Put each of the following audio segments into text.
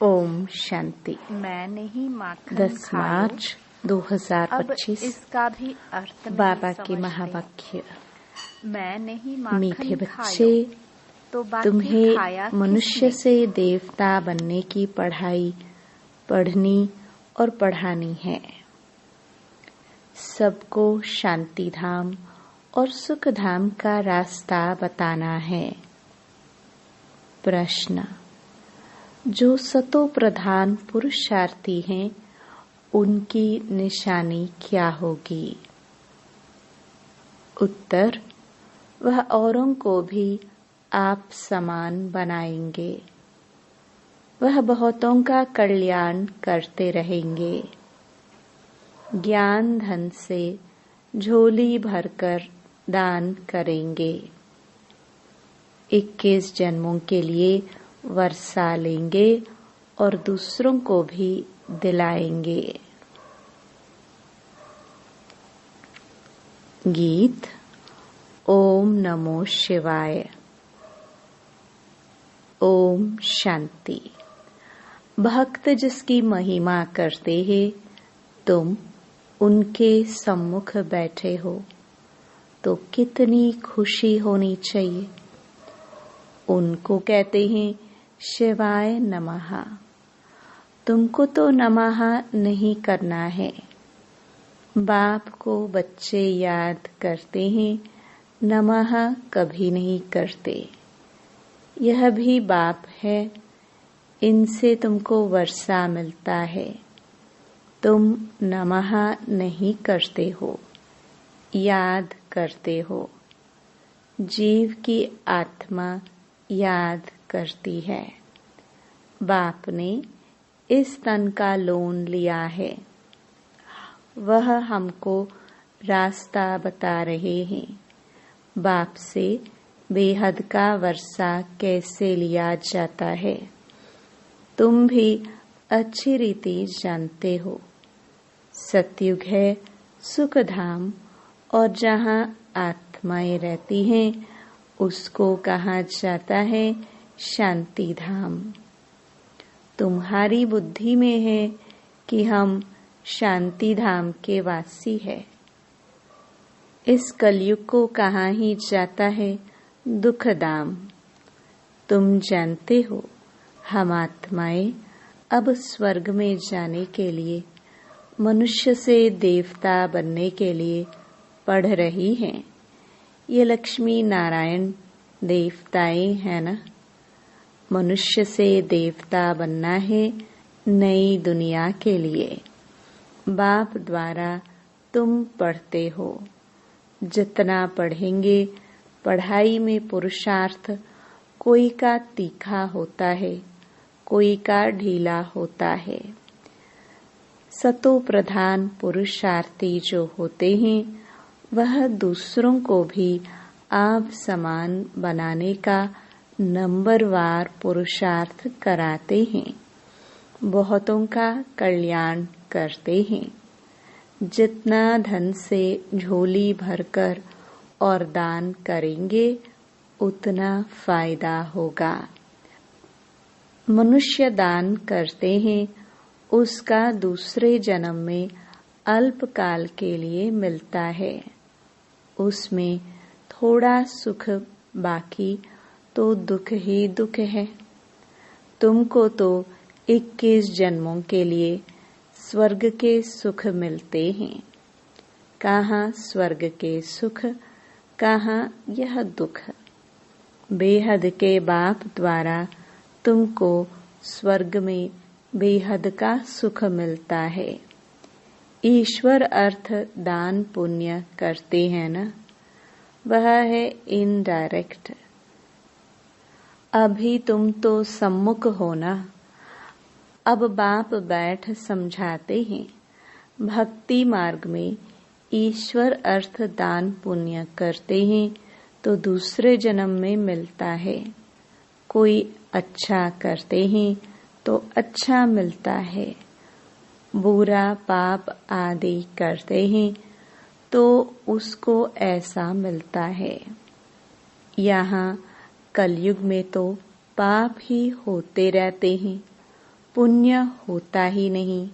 ओम शांति। मैं नहीं माखन 10 मार्च 2025। इसका भी अर्थ नहीं बाबा के समझते। महावाक्य। मैं नहीं मीठे माखन बच्चे, तो बाकी तुम्हें खाया मनुष्य किसने? से देवता बनने की पढ़ाई पढ़नी और पढ़ानी है। सबको शांति धाम और सुख धाम का रास्ता बताना है। प्रश्न: जो सतो प्रधान पुरुषार्थी हैं, उनकी निशानी क्या होगी? उत्तर: वह औरों को भी आप समान बनाएंगे। वह बहुतों का कल्याण करते रहेंगे। ज्ञान धन से झोली भरकर दान करेंगे। 21 जन्मों के लिए वर्षा लेंगे और दूसरों को भी दिलाएंगे। गीत। ओम नमो शिवाय। ओम शांति। भक्त जिसकी महिमा करते हैं, तुम उनके सम्मुख बैठे हो तो कितनी खुशी होनी चाहिए। उनको कहते हैं शिवाय नमः। तुमको तो नमः नहीं करना है। बाप को बच्चे याद करते हैं, नमः कभी नहीं करते। यह भी बाप है, इनसे तुमको वर्षा मिलता है। तुम नमः नहीं करते हो, याद करते हो। जीव की आत्मा याद करती है। बाप ने इस तन का लोन लिया है। वह हमको रास्ता बता रहे हैं। बाप से बेहद का वर्षा कैसे लिया जाता है, तुम भी अच्छी रीति जानते हो। सतयुग है सुख धाम, और जहाँ आत्माएं रहती हैं उसको कहा जाता है शांति धाम। तुम्हारी बुद्धि में है कि हम शांति धाम के वासी है। इस कलयुग को कहा ही जाता है दुख धाम। तुम जानते हो, हम आत्माएं अब स्वर्ग में जाने के लिए, मनुष्य से देवता बनने के लिए पढ़ रही हैं। ये लक्ष्मी नारायण देवताएं हैं ना। मनुष्य से देवता बनना है नई दुनिया के लिए। बाप द्वारा तुम पढ़ते हो। जितना पढ़ेंगे, पढ़ाई में पुरुषार्थ कोई का तीखा होता है, कोई का ढीला होता है। सतो प्रधान पुरुषार्थी जो होते हैं, वह दूसरों को भी आप समान बनाने का नंबरवार पुरुषार्थ कराते हैं। बहुतों का कल्याण करते हैं। जितना धन से झोली भरकर और दान करेंगे, उतना फायदा होगा। मनुष्य दान करते हैं, उसका दूसरे जन्म में अल्पकाल के लिए मिलता है। उसमें थोड़ा सुख, बाकी तो दुख ही दुख है। तुमको तो 21 जन्मों के लिए स्वर्ग के सुख मिलते हैं। कहाँ स्वर्ग के सुख, कहाँ यह दुख। बेहद के बाप द्वारा तुमको स्वर्ग में बेहद का सुख मिलता है। ईश्वर अर्थ दान पुण्य करते हैं ना, वह है इनडायरेक्ट। अभी तुम तो सम्मुख हो ना। अब बाप बैठ समझाते हैं। भक्ति मार्ग में ईश्वर अर्थ दान पुण्य करते हैं तो दूसरे जन्म में मिलता है। कोई अच्छा करते हैं तो अच्छा मिलता है। बुरा पाप आदि करते हैं तो उसको ऐसा मिलता है। यहाँ कलयुग में तो पाप ही होते रहते हैं, पुण्य होता ही नहीं,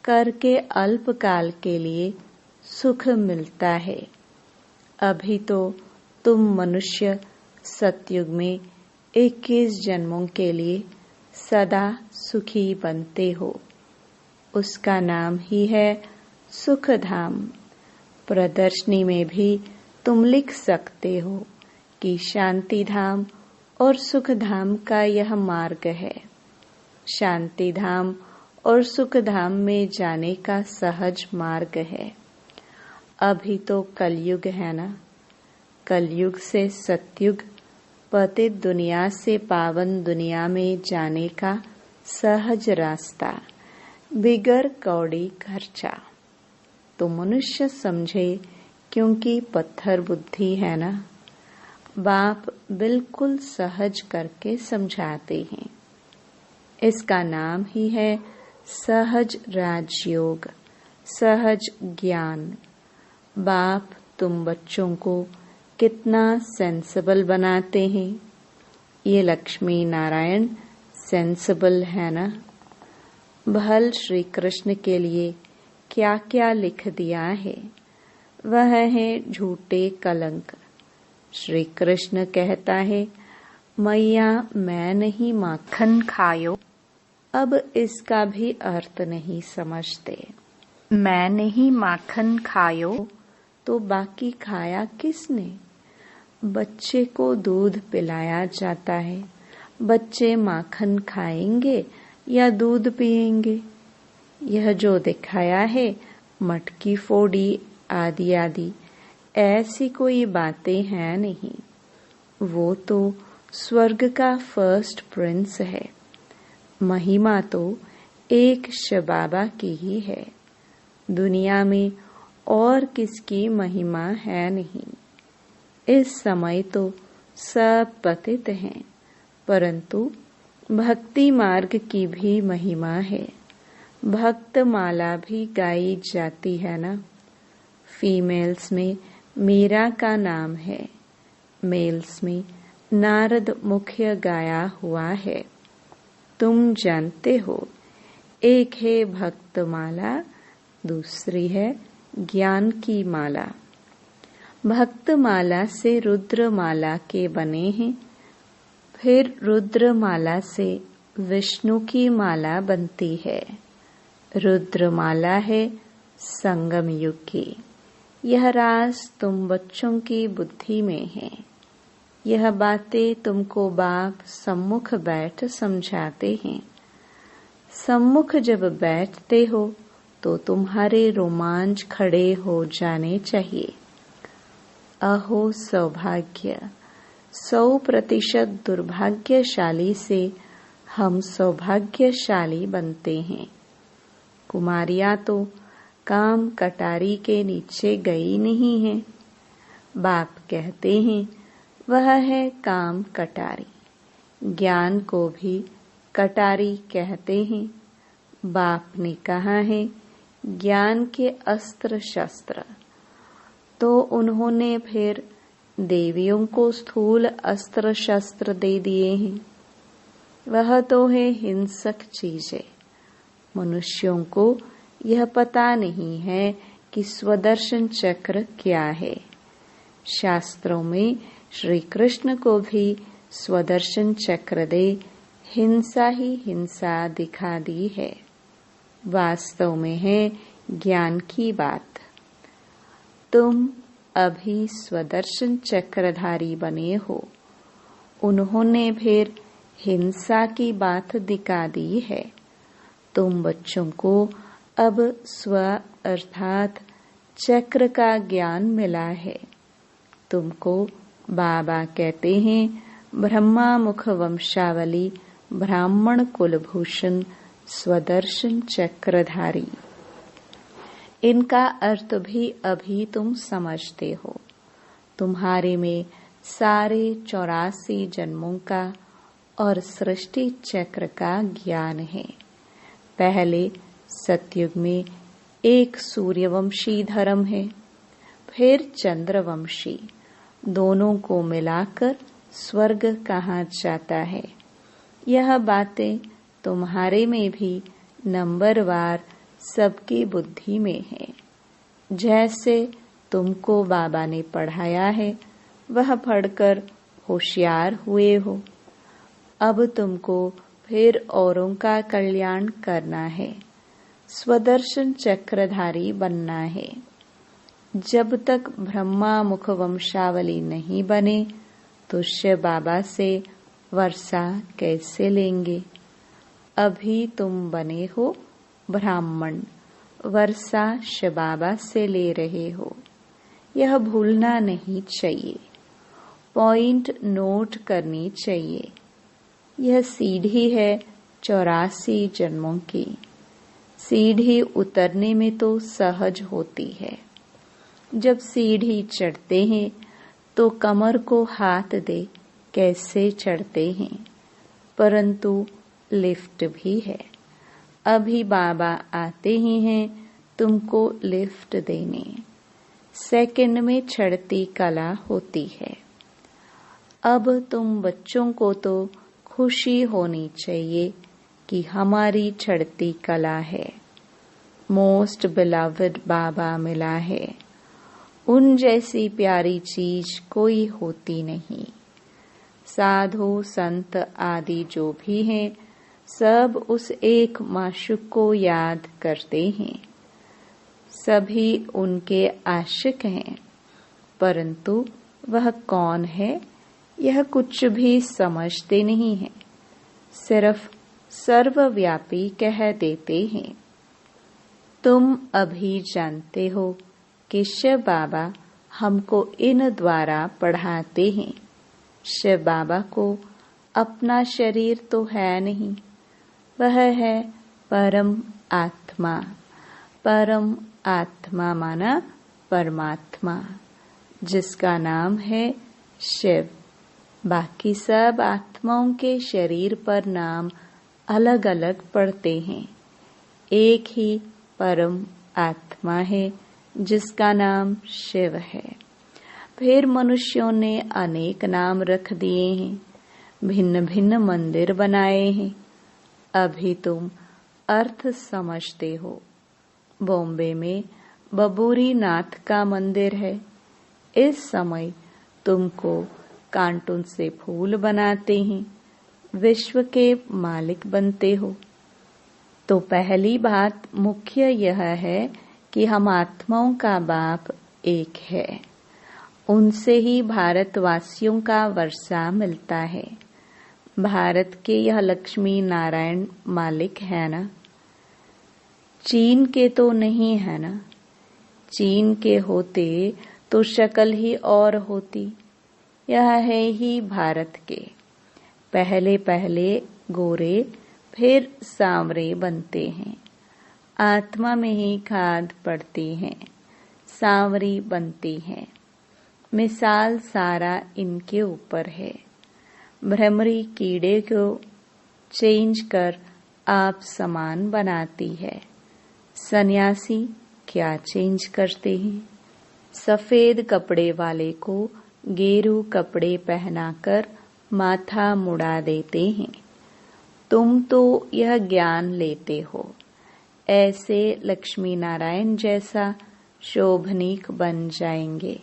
करके अल्पकाल के लिए सुख मिलता है। अभी तो तुम मनुष्य सतयुग में 21 जन्मों के लिए सदा सुखी बनते हो। उसका नाम ही है सुख धाम। प्रदर्शनी में भी तुम लिख सकते हो कि शांति धाम और सुख धाम का यह मार्ग है। शांति धाम और सुख धाम में जाने का सहज मार्ग है। अभी तो कलयुग है ना, कलयुग से सतयुग, पतित दुनिया से पावन दुनिया में जाने का सहज रास्ता, बिगर कौड़ी खर्चा। तो मनुष्य समझे, क्योंकि पत्थर बुद्धि है ना। बाप बिल्कुल सहज करके समझाते हैं। इसका नाम ही है सहज राजयोग, सहज ज्ञान। बाप तुम बच्चों को कितना सेंसिबल बनाते हैं। ये लक्ष्मी नारायण सेंसिबल है ना। भल श्री कृष्ण के लिए क्या क्या लिख दिया है, वह है झूठे कलंक। श्री कृष्ण कहता है, मैया मैं नहीं माखन खायो। अब इसका भी अर्थ नहीं समझते। मैं नहीं माखन खायो तो बाकी खाया किसने? बच्चे को दूध पिलाया जाता है, बच्चे माखन खाएंगे या दूध पिएंगे? यह जो दिखाया है मटकी फोड़ी आदि आदि, ऐसी कोई बातें हैं नहीं। वो तो स्वर्ग का फर्स्ट प्रिंस है। महिमा तो एक शबाबा की ही है। दुनिया में और किसकी महिमा है नहीं। इस समय तो सब पतित हैं, परंतु भक्ति मार्ग की भी महिमा है। भक्त माला भी गाई जाती है ना। फीमेल्स में मीरा का नाम है, मेल्स में नारद मुख्य गाया हुआ है। तुम जानते हो, एक है भक्त माला, दूसरी है ज्ञान की माला। भक्त माला से रुद्र माला के बने हैं, फिर रुद्र माला से विष्णु की माला बनती है। रुद्र माला है संगम युग की। यह राज तुम बच्चों की बुद्धि में है। यह बातें तुमको बाप सम्मुख बैठ समझाते हैं। सम्मुख जब बैठते हो तो तुम्हारे रोमांच खड़े हो जाने चाहिए। अहो सौभाग्य, 100% दुर्भाग्यशाली से हम सौभाग्यशाली बनते हैं। कुमारियां तो काम कटारी के नीचे गई नहीं है। बाप कहते हैं वह है काम कटारी। ज्ञान को भी कटारी कहते हैं। बाप ने कहा है ज्ञान के अस्त्र शस्त्र, तो उन्होंने फिर देवियों को स्थूल अस्त्र शस्त्र दे दिए हैं। वह तो है हिंसक चीजें। मनुष्यों को यह पता नहीं है कि स्वदर्शन चक्र क्या है। शास्त्रों में श्री कृष्ण को भी स्वदर्शन चक्र दे हिंसा ही हिंसा दिखा दी है। वास्तव में है ज्ञान की बात। तुम अभी स्वदर्शन चक्रधारी बने हो। उन्होंने फिर हिंसा की बात दिखा दी है। तुम बच्चों को अब स्व अर्थात चक्र का ज्ञान मिला है। तुमको बाबा कहते हैं ब्रह्मा मुख वंशावली ब्राह्मण कुलभूषण स्वदर्शन चक्रधारी। इनका अर्थ भी अभी तुम समझते हो। तुम्हारे में सारे 84 जन्मों का और सृष्टि चक्र का ज्ञान है। पहले सतयुग में एक सूर्यवंशी धर्म है, फिर चंद्रवंशी। दोनों को मिलाकर स्वर्ग कहा जाता है। यह बातें तुम्हारे में भी नंबरवार सबकी बुद्धि में है। जैसे तुमको बाबा ने पढ़ाया है वह पढ़कर होशियार हुए हो। अब तुमको फिर औरों का कल्याण करना है, स्वदर्शन चक्रधारी बनना है। जब तक ब्रह्मा मुख वंशावली नहीं बने तो शिव बाबा से वर्षा कैसे लेंगे। अभी तुम बने हो ब्राह्मण, वर्षा शिव बाबा से ले रहे हो, यह भूलना नहीं चाहिए। पॉइंट नोट करनी चाहिए। यह सीढ़ी है 84 जन्मों की। सीढ़ी उतरने में तो सहज होती है। जब सीढ़ी चढ़ते हैं तो कमर को हाथ दे कैसे चढ़ते हैं, परंतु लिफ्ट भी है। अभी बाबा आते ही हैं तुमको लिफ्ट देने। सेकंड में चढ़ती कला होती है। अब तुम बच्चों को तो खुशी होनी चाहिए कि हमारी चढ़ती कला है। मोस्ट बिलवड बाबा मिला है। उन जैसी प्यारी चीज कोई होती नहीं। साधु संत आदि जो भी हैं सब उस एक माशूक को याद करते हैं। सभी उनके आशिक हैं, परंतु वह कौन है यह कुछ भी समझते नहीं हैं। सिर्फ सर्वव्यापी कह देते हैं। तुम अभी जानते हो कि शिव बाबा हमको इन द्वारा पढ़ाते हैं। शिव बाबा को अपना शरीर तो है नहीं, वह है परम आत्मा। परम आत्मा माना परमात्मा, जिसका नाम है शिव। बाकी सब आत्माओं के शरीर पर नाम अलग अलग पड़ते हैं। एक ही परम आत्मा है जिसका नाम शिव है। फिर मनुष्यों ने अनेक नाम रख दिए हैं, भिन्न भिन्न मंदिर बनाए हैं। अभी तुम अर्थ समझते हो। बॉम्बे में बबूरी नाथ का मंदिर है। इस समय तुमको कार्टून से फूल बनाते हैं, विश्व के मालिक बनते हो। तो पहली बात मुख्य यह है कि हम आत्माओं का बाप एक है। उनसे ही भारतवासियों का वर्षा मिलता है। भारत के यह लक्ष्मी नारायण मालिक है ना। चीन के तो नहीं है ना। चीन के होते तो शक्ल ही और होती। यह है ही भारत के। पहले पहले गोरे फिर सांवरे बनते हैं। आत्मा में ही खाद पड़ती है, सांवरी बनती है। मिसाल सारा इनके ऊपर है। भ्रमरी कीड़े को चेंज कर आप समान बनाती है। सन्यासी क्या चेंज करते हैं? सफेद कपड़े वाले को गेरू कपड़े पहनाकर माथा मुड़ा देते हैं। तुम तो यह ज्ञान लेते हो, ऐसे लक्ष्मी नारायण जैसा शोभनीक बन जाएंगे।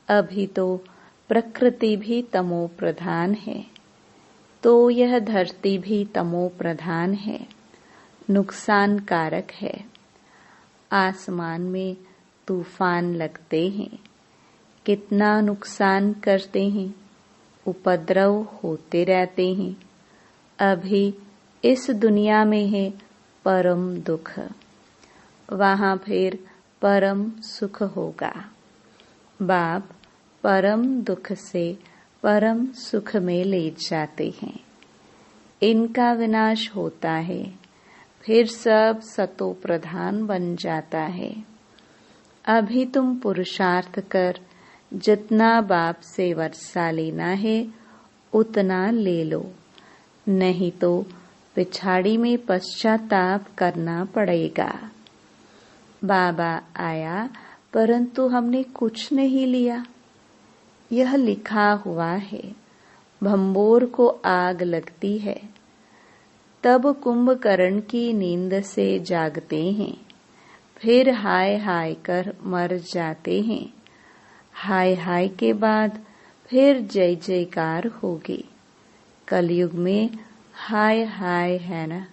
अभी तो प्रकृति भी तमो प्रधान है, तो यह धरती भी तमो प्रधान है, नुकसान कारक है। आसमान में तूफान लगते हैं, कितना नुकसान करते हैं, उपद्रव होते रहते हैं। अभी इस दुनिया में है परम दुख, वहां फिर परम सुख होगा। बाप परम दुख से परम सुख में ले जाते हैं। इनका विनाश होता है, फिर सब सतो प्रधान बन जाता है। अभी तुम पुरुषार्थ कर जितना बाप से वर्षा लेना है उतना ले लो, नहीं तो पिछाड़ी में पश्चाताप करना पड़ेगा। बाबा आया परंतु हमने कुछ नहीं लिया। यह लिखा हुआ है, भंबोर को आग लगती है, तब कुंभकर्ण की नींद से जागते हैं, फिर हाय हाय कर मर जाते हैं। हाय हाय के बाद फिर जय जयकार होगी। कलयुग में हाय हाय है ना,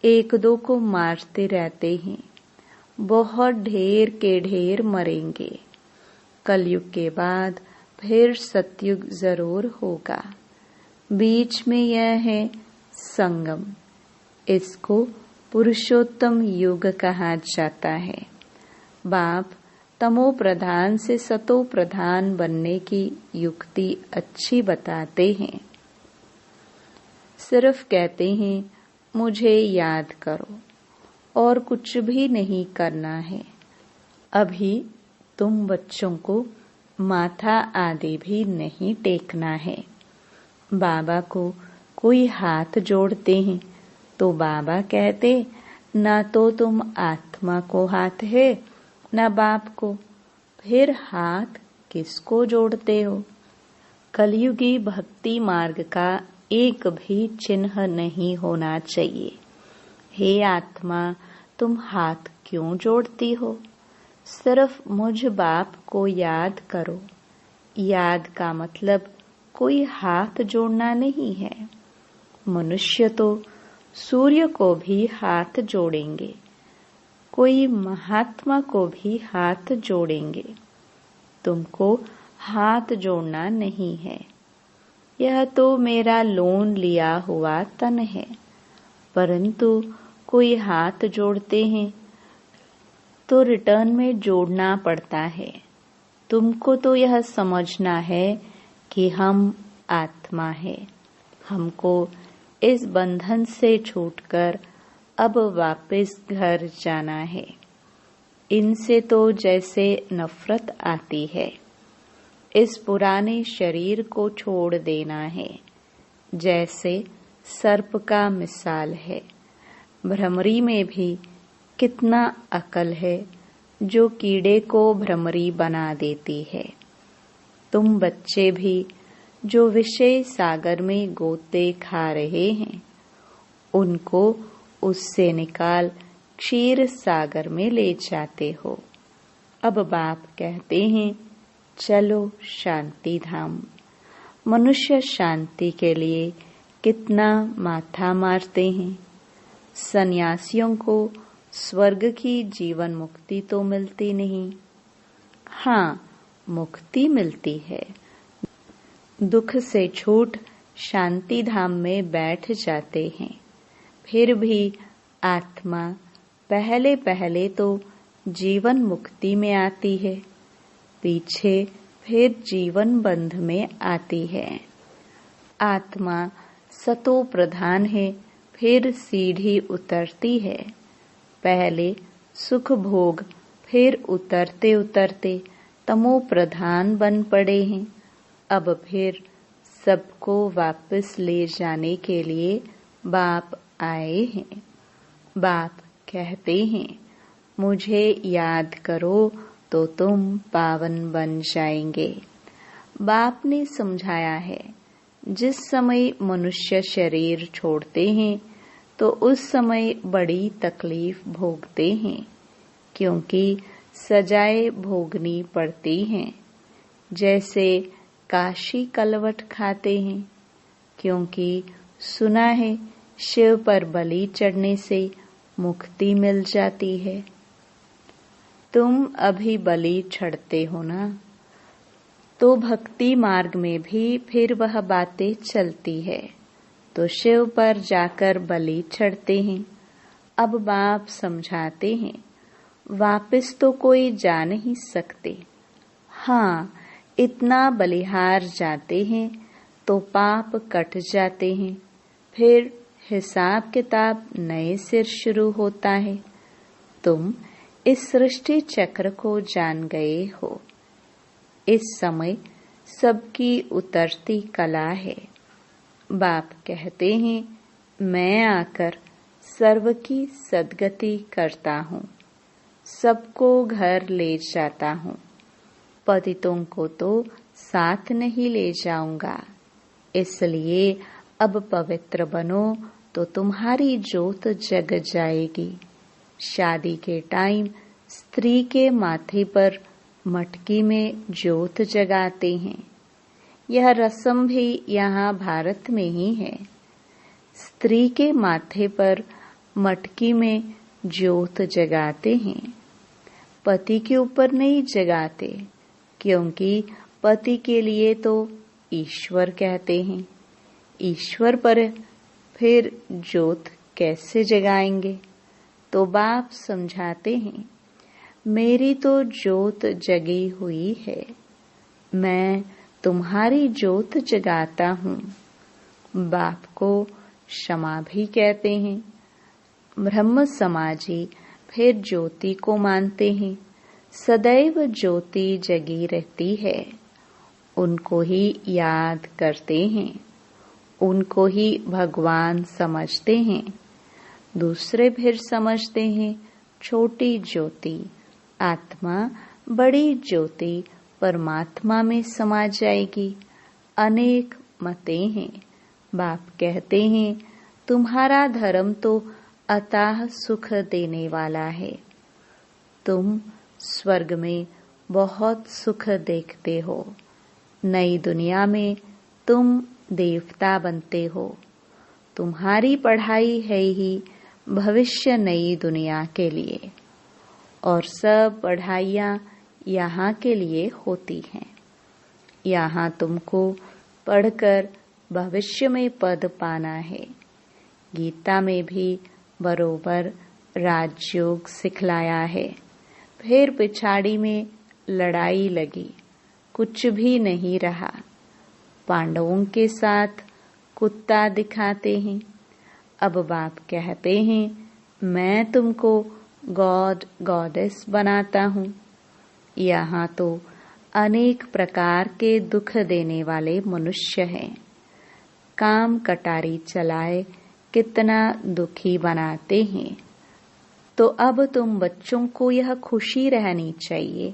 एक दो को मारते रहते हैं, बहुत ढेर के ढेर मरेंगे। कलयुग के बाद फिर सतयुग जरूर होगा। बीच में यह है संगम, इसको पुरुषोत्तम युग कहा जाता है। बाप तमो प्रधान से सतो प्रधान बनने की युक्ति अच्छी बताते हैं। सिर्फ कहते हैं मुझे याद करो और कुछ भी नहीं करना है। अभी तुम बच्चों को माथा आदि भी नहीं टेकना है। बाबा को कोई हाथ जोड़ते हैं तो बाबा कहते ना तो तुम आत्मा को हाथ है न बाप को, फिर हाथ किसको जोड़ते हो। कलयुगी भक्ति मार्ग का एक भी चिन्ह नहीं होना चाहिए। हे आत्मा, तुम हाथ क्यों जोड़ती हो? सिर्फ मुझ बाप को याद करो। याद का मतलब कोई हाथ जोड़ना नहीं है। मनुष्य तो सूर्य को भी हाथ जोड़ेंगे, कोई महात्मा को भी हाथ जोड़ेंगे। तुमको हाथ जोड़ना नहीं है। यह तो मेरा लोन लिया हुआ तन है, परंतु कोई हाथ जोड़ते हैं तो रिटर्न में जोड़ना पड़ता है। तुमको तो यह समझना है कि हम आत्मा है। हमको इस बंधन से छूटकर अब वापस घर जाना है। इनसे तो जैसे नफरत आती है। इस पुराने शरीर को छोड़ देना है। जैसे सर्प का मिसाल है। भ्रमरी में भी कितना अकल है जो कीड़े को भ्रमरी बना देती है। तुम बच्चे भी जो विषय सागर में गोते खा रहे हैं, उनको उससे निकाल क्षीर सागर में ले जाते हो। अब बाप कहते हैं चलो शांति धाम। मनुष्य शांति के लिए कितना माथा मारते हैं। सन्यासियों को स्वर्ग की जीवन मुक्ति तो मिलती नहीं। हाँ, मुक्ति मिलती है। दुख से छूट शांति धाम में बैठ जाते हैं। फिर भी आत्मा पहले पहले तो जीवन मुक्ति में आती है, पीछे फिर जीवन बंध में आती है। आत्मा सतो प्रधान है, फिर सीढ़ी उतरती है। पहले सुख भोग, फिर उतरते उतरते तमो प्रधान बन पड़े हैं। अब फिर सबको वापस ले जाने के लिए बाप आए हैं। बाप कहते हैं मुझे याद करो तो तुम पावन बन जाएंगे। बाप ने समझाया है जिस समय मनुष्य शरीर छोड़ते हैं तो उस समय बड़ी तकलीफ भोगते हैं, क्योंकि सजाएं भोगनी पड़ती हैं। जैसे काशी कलवट खाते हैं, क्योंकि सुना है शिव पर बलि चढ़ने से मुक्ति मिल जाती है। तुम अभी बलि चढ़ते हो ना, तो भक्ति मार्ग में भी फिर वह बातें चलती है। तो शिव पर जाकर बलि चढ़ते हैं। अब बाप समझाते हैं वापस तो कोई जा नहीं सकते। हाँ, इतना बलिहार जाते हैं तो पाप कट जाते हैं। फिर हिसाब किताब नए सिर शुरू होता है। तुम इस सृष्टि चक्र को जान गए हो। इस समय सबकी उतरती कला है। बाप कहते हैं मैं आकर सर्व की सद्गति करता हूँ, सबको घर ले जाता हूँ। पतितों को तो साथ नहीं ले जाऊंगा। इसलिए अब पवित्र बनो तो तुम्हारी ज्योत जग जाएगी। शादी के टाइम स्त्री के माथे पर मटकी में ज्योत जगाते हैं। यह रस्म भी यहाँ भारत में ही है। स्त्री के माथे पर मटकी में ज्योत जगाते हैं। पति के ऊपर नहीं जगाते, क्योंकि पति के लिए तो ईश्वर कहते हैं। ईश्वर पर फिर ज्योत कैसे जगाएंगे? तो बाप समझाते हैं, मेरी तो ज्योत जगी हुई है, मैं तुम्हारी ज्योत जगाता हूँ। बाप को क्षमा भी कहते हैं। ब्रह्म समाजी फिर ज्योति को मानते हैं। सदैव ज्योति जगी रहती है। उनको ही याद करते हैं, उनको ही भगवान समझते हैं। दूसरे फिर समझते हैं छोटी ज्योति, आत्मा बड़ी ज्योति परमात्मा में समा जाएगी। अनेक मतें हैं। बाप कहते हैं, तुम्हारा धर्म तो अथाह सुख देने वाला है। तुम स्वर्ग में बहुत सुख देखते हो। नई दुनिया में तुम देवता बनते हो। तुम्हारी पढ़ाई है ही भविष्य नई दुनिया के लिए, और सब पढ़ाइयाँ यहाँ के लिए होती हैं। यहाँ तुमको पढ़कर भविष्य में पद पाना है। गीता में भी बरोबर राजयोग सिखलाया है। फिर पिछाड़ी में लड़ाई लगी, कुछ भी नहीं रहा। पांडवों के साथ कुत्ता दिखाते हैं। अब बाप कहते हैं, मैं तुमको गॉड गॉडेस बनाता हूँ। यहाँ तो अनेक प्रकार के दुख देने वाले मनुष्य हैं। काम कटारी चलाए कितना दुखी बनाते हैं। तो अब तुम बच्चों को यह खुशी रहनी चाहिए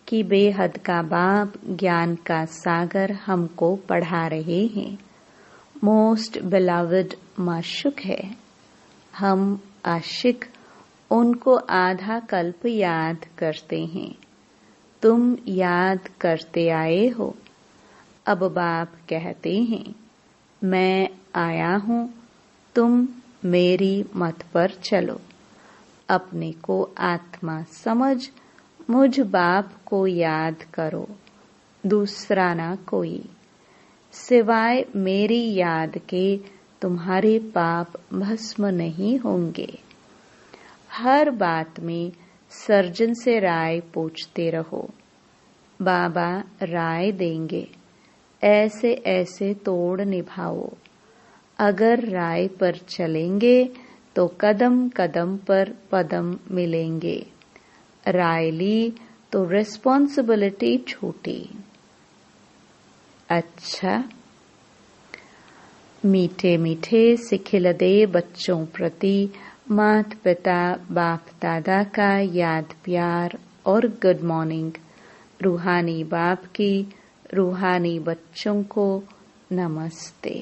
कि बेहद का बाप ज्ञान का सागर हमको पढ़ा रहे हैं। मोस्ट बिलवड माशुक है। हम आशिक उनको आधा कल्प याद करते हैं। तुम याद करते आए हो। अब बाप कहते हैं, मैं आया हूँ, तुम मेरी मत पर चलो। अपने को आत्मा समझ मुझ बाप को याद करो, दूसरा ना कोई। सिवाय मेरी याद के तुम्हारे पाप भस्म नहीं होंगे। हर बात में सर्जन से राय पूछते रहो। बाबा राय देंगे, ऐसे ऐसे तोड़ निभाओ। अगर राय पर चलेंगे तो कदम कदम पर पदम मिलेंगे। राय ली तो रिस्पॉन्सिबिलिटी छूटी। अच्छा, मीठे मीठे सिखिलदे बच्चों प्रति माता पिता बाप दादा का याद प्यार और गुड मॉर्निंग। रूहानी बाप की रूहानी बच्चों को नमस्ते।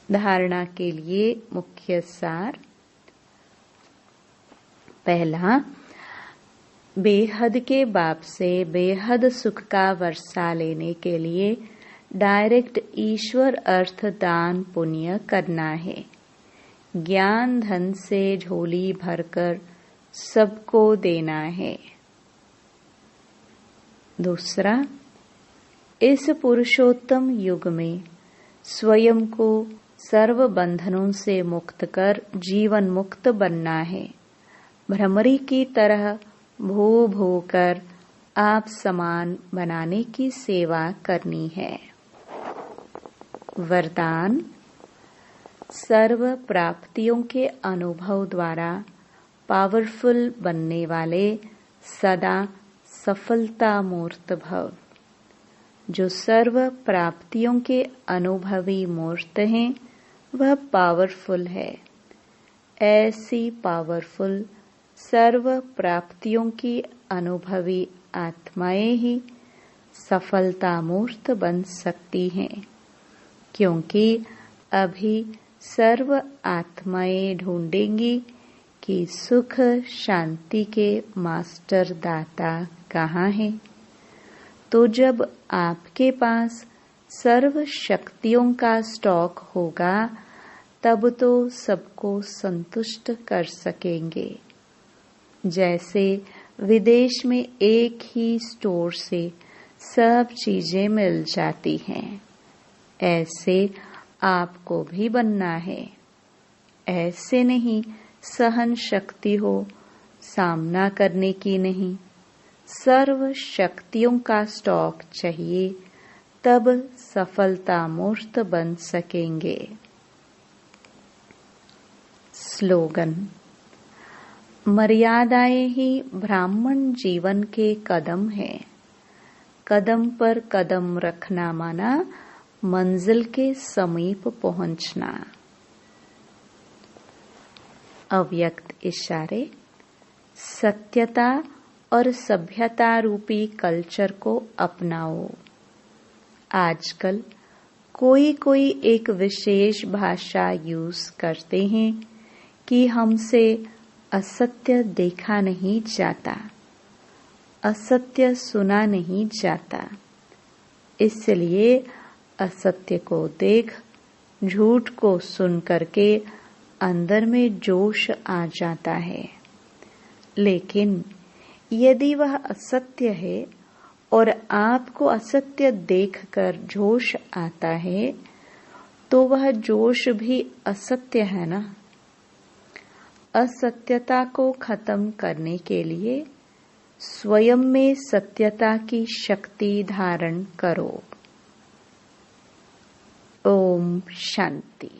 धारणा के लिए मुख्य सार। पहला, बेहद के बाप से बेहद सुख का वर्षा लेने के लिए डायरेक्ट ईश्वर अर्थ दान पुण्य करना है। ज्ञान धन से झोली भरकर सबको देना है। दूसरा, इस पुरुषोत्तम युग में स्वयं को सर्व बंधनों से मुक्त कर जीवन मुक्त बनना है। भ्रमरी की तरह भो भो कर आप समान बनाने की सेवा करनी है। वरदान, सर्व प्राप्तियों के अनुभव द्वारा पावरफुल बनने वाले सदा सफलता मूर्त भव। जो सर्व प्राप्तियों के अनुभवी मूर्त हैं, वह पावरफुल है। ऐसी पावरफुल सर्व प्राप्तियों की अनुभवी आत्माएं ही सफलता मूर्त बन सकती हैं, क्योंकि अभी सर्व आत्माएं ढूंढेंगी कि सुख शांति के मास्टर दाता कहाँ हैं। तो जब आपके पास सर्व शक्तियों का स्टॉक होगा तब तो सबको संतुष्ट कर सकेंगे। जैसे विदेश में एक ही स्टोर से सब चीजें मिल जाती हैं, ऐसे आपको भी बनना है। ऐसे नहीं सहन शक्ति हो, सामना करने की नहीं, सर्व शक्तियों का स्टॉक चाहिए, तब सफलता मूर्त बन सकेंगे। स्लोगन: मर्यादाएं ही ब्राह्मण जीवन के कदम हैं। कदम पर कदम रखना माना मंजिल के समीप पहुंचना। अव्यक्त इशारे: सत्यता और सभ्यता रूपी कल्चर को अपनाओ। आजकल कोई एक विशेष भाषा यूज करते हैं कि हमसे असत्य देखा नहीं जाता, असत्य सुना नहीं जाता, इसलिए असत्य को देख, झूठ को सुन करके अंदर में जोश आ जाता है। लेकिन यदि वह असत्य है और आपको असत्य देखकर जोश आता है, तो वह जोश भी असत्य है ना। असत्यता को खत्म करने के लिए स्वयं में सत्यता की शक्ति धारण करो। ओम शांति।